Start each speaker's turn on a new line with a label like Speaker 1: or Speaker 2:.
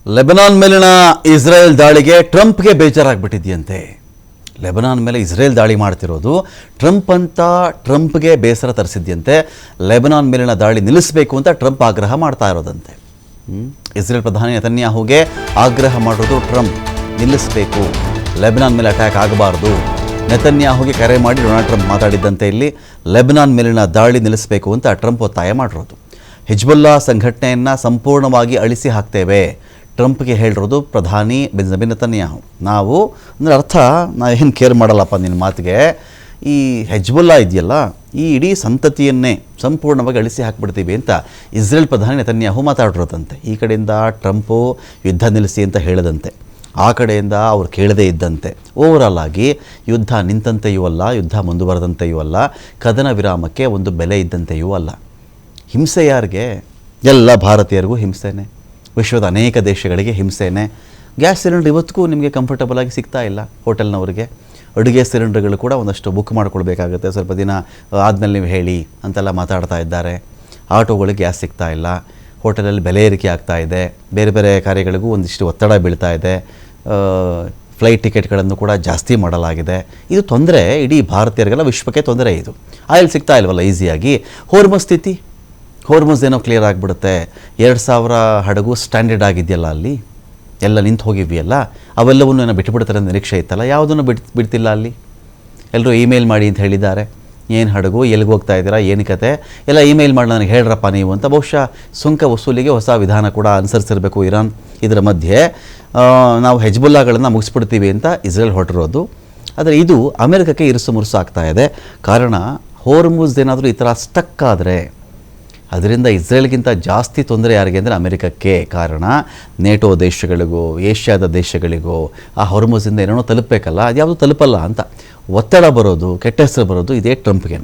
Speaker 1: Lebanon ಮೇಲಿನ Israel ದಾಳಿಗೆ ಟ್ರಂಪ್ಗೆ ಬೇಜಾರಾಗ್ಬಿಟ್ಟಿದೆಯಂತೆ. Lebanon ಮೇಲೆ ಇಸ್ರೇಲ್ ದಾಳಿ ಮಾಡ್ತಿರೋದು ಟ್ರಂಪ್ಗೆ ಬೇಸರ ತರಿಸಿದ್ಯಂತೆ. ಲೆಬನಾನ್ ಮೇಲಿನ ದಾಳಿ ನಿಲ್ಲಿಸಬೇಕು ಅಂತ ಟ್ರಂಪ್ ಆಗ್ರಹ ಮಾಡ್ತಾ ಇರೋದಂತೆ. ಇಸ್ರೇಲ್ ಪ್ರಧಾನಿ ನೆತನ್ಯಾಹುಗೆ ಆಗ್ರಹ ಮಾಡೋದು ಟ್ರಂಪ್, ನಿಲ್ಲಿಸಬೇಕು, ಲೆಬನಾನ್ ಮೇಲೆ ಅಟ್ಯಾಕ್ ಆಗಬಾರ್ದು. ನೆತನ್ಯಾಹುಗೆ ಕರೆ ಮಾಡಿ ಡೊನಾಲ್ಡ್ ಟ್ರಂಪ್ ಮಾತಾಡಿದ್ದಂತೆ ಇಲ್ಲಿ ಲೆಬನಾನ್ ಮೇಲಿನ ದಾಳಿ ನಿಲ್ಲಿಸಬೇಕು ಅಂತ ಟ್ರಂಪ್ ಒತ್ತಾಯ ಮಾಡಿರೋದು. ಹಿಜ್ಬುಲ್ಲಾ ಸಂಘಟನೆಯನ್ನು ಸಂಪೂರ್ಣವಾಗಿ ಅಳಿಸಿ ಹಾಕ್ತೇವೆ ಟ್ರಂಪ್ಗೆ ಹೇಳಿರೋದು ಪ್ರಧಾನಿ ಬೆಂಜಮಿನ್ ನೆತನ್ಯಾಹು. ನಾವು ಅಂದರೆ ಅರ್ಥ, ನಾವು ಏನು ಕೇರ್ ಮಾಡಲ್ಲಪ್ಪ ನಿನ್ನ ಮಾತಿಗೆ, ಈ ಹಿಜ್ಬುಲ್ಲಾ ಇದೆಯಲ್ಲ ಈ ಇಡೀ ಸಂತತಿಯನ್ನೇ ಸಂಪೂರ್ಣವಾಗಿ ಅಳಿಸಿ ಹಾಕ್ಬಿಡ್ತೀವಿ ಅಂತ ಇಸ್ರೇಲ್ ಪ್ರಧಾನಿ ನೆತನ್ಯಾಹು ಮಾತಾಡಿರೋದಂತೆ. ಈ ಕಡೆಯಿಂದ ಟ್ರಂಪು ಯುದ್ಧ ನಿಲ್ಲಿಸಿ ಅಂತ ಹೇಳಿದಂತೆ, ಆ ಕಡೆಯಿಂದ ಅವ್ರು ಕೇಳದೇ ಇದ್ದಂತೆ. ಓವರಾಲ್ ಆಗಿ ಯುದ್ಧ ನಿಂತಂತೆಯೂ ಅಲ್ಲ, ಯುದ್ಧ ಮುಂದುವರೆದಂತೆಯೂ ಅಲ್ಲ, ಕದನ ವಿರಾಮಕ್ಕೆ ಒಂದು ಬೆಲೆ ಇದ್ದಂತೆಯೂ ಅಲ್ಲ. ಹಿಂಸೆ ಯಾರಿಗೆ? ಎಲ್ಲ ಭಾರತೀಯರಿಗೂ ಹಿಂಸೆನೇ, ವಿಶ್ವದ ಅನೇಕ ದೇಶಗಳಿಗೆ ಹಿಂಸೆನೇ. ಗ್ಯಾಸ್ ಸಿಲಿಂಡರ್ ಇವತ್ತಿಗೂ ನಿಮಗೆ ಕಂಫರ್ಟಬಲಾಗಿ ಸಿಗ್ತಾ ಇಲ್ಲ. ಹೋಟೆಲ್ನವರಿಗೆ ಅಡುಗೆ ಸಿಲಿಂಡರ್ಗಳು ಕೂಡ ಒಂದಷ್ಟು ಬುಕ್ ಮಾಡ್ಕೊಳ್ಬೇಕಾಗುತ್ತೆ, ಸ್ವಲ್ಪ ದಿನ ಆದಮೇಲೆ ನೀವು ಹೇಳಿ ಅಂತೆಲ್ಲ ಮಾತಾಡ್ತಾ ಇದ್ದಾರೆ. ಆಟೋಗಳಿಗೆ ಗ್ಯಾಸ್ ಸಿಗ್ತಾ ಇಲ್ಲ, ಹೋಟೆಲಲ್ಲಿ ಬೆಲೆ ಏರಿಕೆ ಆಗ್ತಾ ಇದೆ, ಬೇರೆ ಬೇರೆ ಕಾರ್ಯಗಳಿಗೂ ಒಂದಿಷ್ಟು ಒತ್ತಡ ಬೀಳ್ತಾ ಇದೆ, ಫ್ಲೈಟ್ ಟಿಕೆಟ್ಗಳನ್ನು ಕೂಡ ಜಾಸ್ತಿ ಮಾಡಲಾಗಿದೆ. ಇದು ತೊಂದರೆ, ಇಡೀ ಭಾರತೀಯರಿಗೆಲ್ಲ ವಿಶ್ವಕ್ಕೆ ತೊಂದರೆ. ಇದು ಆಯಿಲ್ ಸಿಗ್ತಾ ಇಲ್ವಲ್ಲ ಈಸಿಯಾಗಿ. ಹೋರ್ಮಸ್ ಏನೋ ಕ್ಲಿಯರ್ ಆಗಿಬಿಡುತ್ತೆ. 2000 ಹಡಗು ಸ್ಟ್ಯಾಂಡರ್ಡ್ ಆಗಿದೆಯಲ್ಲ, ಅಲ್ಲಿ ಎಲ್ಲ ನಿಂತು ಹೋಗಿವೆಯಲ್ಲ, ಅವೆಲ್ಲವನ್ನೂ ಏನೋ ಬಿಟ್ಟುಬಿಡ್ತಾರೆ ಅಂತ ನಿರೀಕ್ಷೆ ಇತ್ತಲ್ಲ, ಯಾವುದನ್ನು ಬಿಡ್ತಿಲ್ಲ ಅಲ್ಲಿ. ಎಲ್ಲರೂ ಇಮೇಲ್ ಮಾಡಿ ಅಂತ ಹೇಳಿದ್ದಾರೆ, ಏನು ಹಡಗು, ಎಲ್ಲಿಗೆ ಹೋಗ್ತಾ ಇದ್ದೀರಾ, ಏನು ಕತೆ ಎಲ್ಲ ಇಮೇಲ್ ಮಾಡಿ ನನಗೆ ಹೇಳ್ರಪ್ಪ ನೀವು ಅಂತ. ಬಹುಶಃ ಸುಂಕ ವಸೂಲಿಗೆ ಹೊಸ ವಿಧಾನ ಕೂಡ ಅನುಸರಿಸಿರಬೇಕು ಇರಾನ್. ಇದರ ಮಧ್ಯೆ ನಾವು ಹಿಜ್ಬುಲ್ಲಾಗಳನ್ನು ಮುಗಿಸ್ಬಿಡ್ತೀವಿ ಅಂತ ಇಸ್ರೇಲ್ ಹೊರಟಿರೋದು. ಆದರೆ ಇದು ಅಮೆರಿಕಕ್ಕೆ ಇರುಸು ಮುರುಸು ಆಗ್ತಾ ಇದೆ. ಕಾರಣ, ಹೋರ್ಮುಜ್ ಏನಾದರೂ ಈ ಥರ ಸ್ಟಕ್ ಆದರೆ ಅದರಿಂದ ಇಸ್ರೇಲ್ಗಿಂತ ಜಾಸ್ತಿ ತೊಂದರೆ ಯಾರಿಗೆ ಅಂದರೆ ಅಮೆರಿಕಕ್ಕೆ. ಕಾರಣ, ನೇಟೋ ದೇಶಗಳಿಗೂ ಏಷ್ಯಾದ ದೇಶಗಳಿಗೂ ಆ ಹೊರ್ಮುಜಿಂದ ಏನೇನೋ ತಲುಪಬೇಕಲ್ಲ, ಅದು ಯಾವುದು ತಲುಪಲ್ಲ ಅಂತ ಒತ್ತಡ ಬರೋದು, ಕೆಟ್ಟ ಹೆಸರು ಬರೋದು ಇದೇ ಟ್ರಂಪ್ಗೆ.